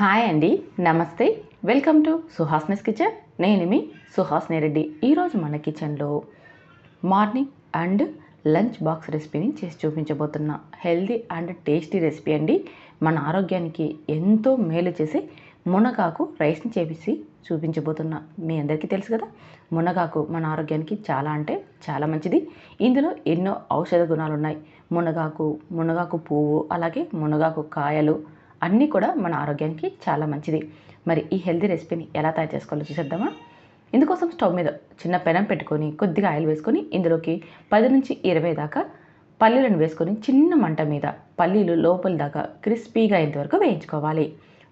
Hi అండి, నమస్తే. Welcome to Suhasni's kitchen. నేను మీ సుహాస్ని రెడ్డి. ఈరోజు మన కిచెన్లో మార్నింగ్ అండ్ లంచ్ బాక్స్ రెసిపీని చేసి చూపించబోతున్నా. హెల్దీ అండ్ టేస్టీ రెసిపీ అండి. మన ఆరోగ్యానికి ఎంతో మేలు చేసి మునగాకు రైస్ని చేసి చూపించబోతున్నా. మీ అందరికీ తెలుసు కదా, మునగాకు మన ఆరోగ్యానికి చాలా అంటే చాలా మంచిది. ఇందులో ఎన్నో ఔషధ గుణాలు ఉన్నాయి. మునగాకు పువ్వు, అలాగే మునగాకు కాయలు అన్నీ కూడా మన ఆరోగ్యానికి చాలా మంచిది. మరి ఈ హెల్దీ రెసిపీని ఎలా తయారు చేసుకోవాలో చూసేద్దామా. ఇందుకోసం స్టవ్ మీద చిన్న పెనం పెట్టుకొని కొద్దిగా ఆయిల్ వేసుకొని ఇందులోకి 10 నుంచి 20 దాకా పల్లీలను వేసుకొని చిన్న మంట మీద పల్లీలు లోపల దాకా క్రిస్పీగా అయ్యేంతవరకు వేయించుకోవాలి.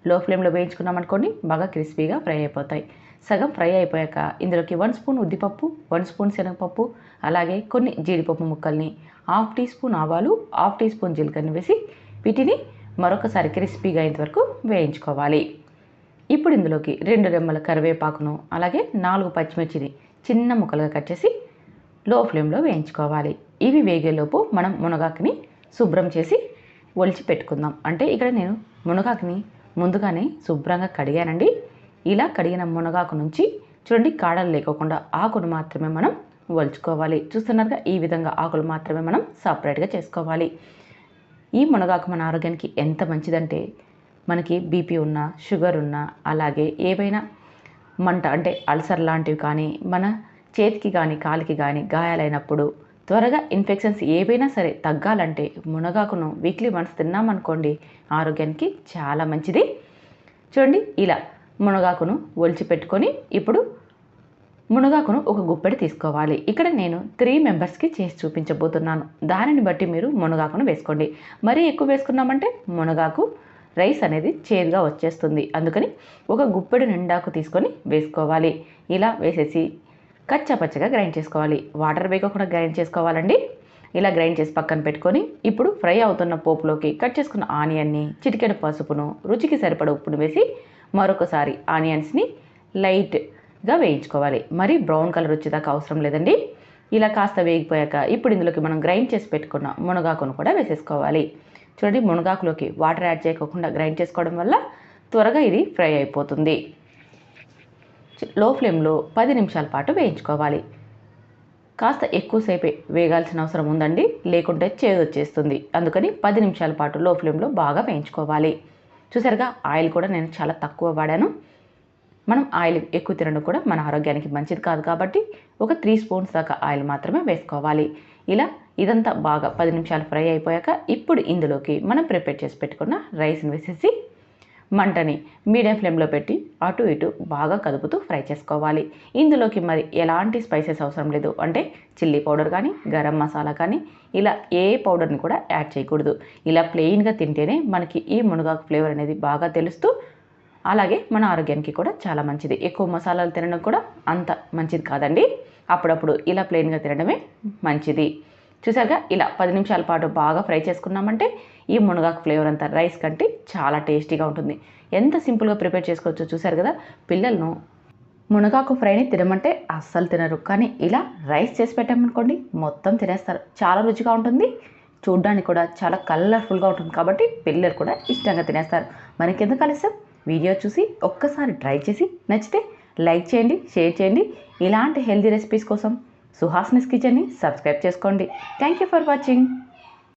లో ఫ్లేమ్లో వేయించుకున్నామనుకోండి, బాగా క్రిస్పీగా ఫ్రై అయిపోతాయి. సగం ఫ్రై అయిపోయాక ఇందులోకి 1 స్పూన్ ఉద్దిపప్పు, 1 స్పూన్ శనగపప్పు, అలాగే కొన్ని జీడిపప్పు ముక్కల్ని, 1/2 టీ స్పూన్ ఆవాలు, 1/2 టీ స్పూన్ జీలకర్రని వేసి వీటిని మరొకసారి క్రిస్పీగా అయ్యేంత వరకు వేయించుకోవాలి. ఇప్పుడు ఇందులోకి 2 రెమ్మల కరివేపాకును, అలాగే 4 పచ్చిమిర్చిని చిన్న ముక్కలుగా కట్ చేసి లో ఫ్లేమ్లో వేయించుకోవాలి. ఇవి వేగేలోపు మనం మునగాకుని శుభ్రం చేసి ఒలిచి పెట్టుకుందాం. అంటే ఇక్కడ నేను మునగాకుని ముందుగానే శుభ్రంగా కడిగానండి. ఇలా కడిగిన మునగాకు నుంచి చూడండి, కాడలు లేకోకుండా ఆకును మాత్రమే మనం ఒలుచుకోవాలి. చూస్తున్నారుగా, ఈ విధంగా ఆకులు మాత్రమే మనం సపరేట్గా చేసుకోవాలి. ఈ మునగాకు మన ఆరోగ్యానికి ఎంత మంచిదంటే, మనకి బీపీ ఉన్నా, షుగర్ ఉన్నా, అలాగే ఏవైనా మంట అంటే అల్సర్ లాంటివి కానీ, మన చేతికి కానీ కాలికి కానీ గాయాలైనప్పుడు త్వరగా ఇన్ఫెక్షన్స్ ఏవైనా సరే తగ్గాలంటే మునగాకును వీక్లీ వన్స్ తిన్నామనుకోండి, ఆరోగ్యానికి చాలా మంచిది. చూడండి, ఇలా మునగాకును ఒలిచి పెట్టుకొని ఇప్పుడు మునగాకును ఒక గుప్పెడు తీసుకోవాలి. ఇక్కడ నేను 3 మెంబర్స్కి చేసి చూపించబోతున్నాను. దానిని బట్టి మీరు మునగాకును వేసుకోండి. మరీ ఎక్కువ వేసుకున్నామంటే మునగాకు రైస్ అనేది చేదుగా వచ్చేస్తుంది. అందుకని ఒక గుప్పెడు నిండాకు తీసుకొని వేసుకోవాలి. ఇలా వేసేసి కచ్చపచ్చగా గ్రైండ్ చేసుకోవాలి. వాటర్ వేయకుండా గ్రైండ్ చేసుకోవాలండి. ఇలా గ్రైండ్ చేసి పక్కన పెట్టుకొని ఇప్పుడు ఫ్రై అవుతున్న పోపులోకి కట్ చేసుకున్న ఆనియన్ని, చిటికెడు పసుపును, రుచికి సరిపడ ఉప్పును వేసి మరొకసారి ఆనియన్స్ని లైట్గా వేయించుకోవాలి. మరి బ్రౌన్ కలర్ వచ్చేదాకా అవసరం లేదండి. ఇలా కాస్త వేగిపోయాక ఇప్పుడు ఇందులోకి మనం గ్రైండ్ చేసి పెట్టుకున్న మునగాకును కూడా వేసేసుకోవాలి. చూడండి, మునగాకులోకి వాటర్ యాడ్ చేయకుండా గ్రైండ్ చేసుకోవడం వల్ల త్వరగా ఇది ఫ్రై అయిపోతుంది. లో ఫ్లేమ్లో 10 నిమిషాల పాటు వేయించుకోవాలి. కాస్త ఎక్కువసేపే వేగాల్సిన అవసరం ఉందండి, లేకుంటే చేదు వచ్చేస్తుంది. అందుకని 10 నిమిషాల పాటు లో ఫ్లేమ్లో బాగా వేయించుకోవాలి. చూసారుగా, ఆయిల్ కూడా నేను చాలా తక్కువ వాడాను. మనం ఆయిల్ ఎక్కువ తినడం కూడా మన ఆరోగ్యానికి మంచిది కాదు కాబట్టి ఒక 3 స్పూన్స్ దాకా ఆయిల్ మాత్రమే వేసుకోవాలి. ఇలా ఇదంతా బాగా 10 నిమిషాలు ఫ్రై అయిపోయాక ఇప్పుడు ఇందులోకి మనం ప్రిపేర్ చేసి పెట్టుకున్న రైస్ని వేసేసి మంటని మీడియం ఫ్లేమ్లో పెట్టి అటు ఇటు బాగా కదుపుతూ ఫ్రై చేసుకోవాలి. ఇందులోకి మరి ఎలాంటి స్పైసెస్ అవసరం లేదు. అంటే చిల్లీ పౌడర్ కానీ, గరం మసాలా కానీ, ఇలా ఏ పౌడర్ని కూడా యాడ్ చేయకూడదు. ఇలా ప్లెయిన్గా తింటేనే మనకి ఈ మునగాకు ఫ్లేవర్ అనేది బాగా తెలుస్తూ, అలాగే మన ఆరోగ్యానికి కూడా చాలా మంచిది. ఎక్కువ మసాలాలు తినడం కూడా అంత మంచిది కాదండి. అప్పుడప్పుడు ఇలా ప్లెయిన్గా తినడమే మంచిది. చూసారుగా, ఇలా 10 నిమిషాల పాటు బాగా ఫ్రై చేసుకున్నామంటే ఈ మునగాకు ఫ్లేవర్ అంతా రైస్ కంటే చాలా టేస్టీగా ఉంటుంది. ఎంత సింపుల్గా ప్రిపేర్ చేసుకోవచ్చో చూసారు కదా. పిల్లలను మునగాకు ఫ్రైని తినమంటే అస్సలు తినరు, కానీ ఇలా రైస్ చేసి పెట్టామనుకోండి మొత్తం తినేస్తారు. చాలా రుచిగా ఉంటుంది, చూడ్డానికి కూడా చాలా కలర్ఫుల్గా ఉంటుంది కాబట్టి పిల్లలు కూడా ఇష్టంగా తినేస్తారు. మనకెందుకు ఆలస్యం, వీడియో చూసి ఒక్కసారి ట్రై చేసి నచ్చితే లైక్ చేయండి, షేర్ చేయండి. ఇలాంటి హెల్దీ రెసిపీస్ కోసం సుహాస్నిస్ కిచెన్ని సబ్స్క్రైబ్ చేసుకోండి. Thank you for watching.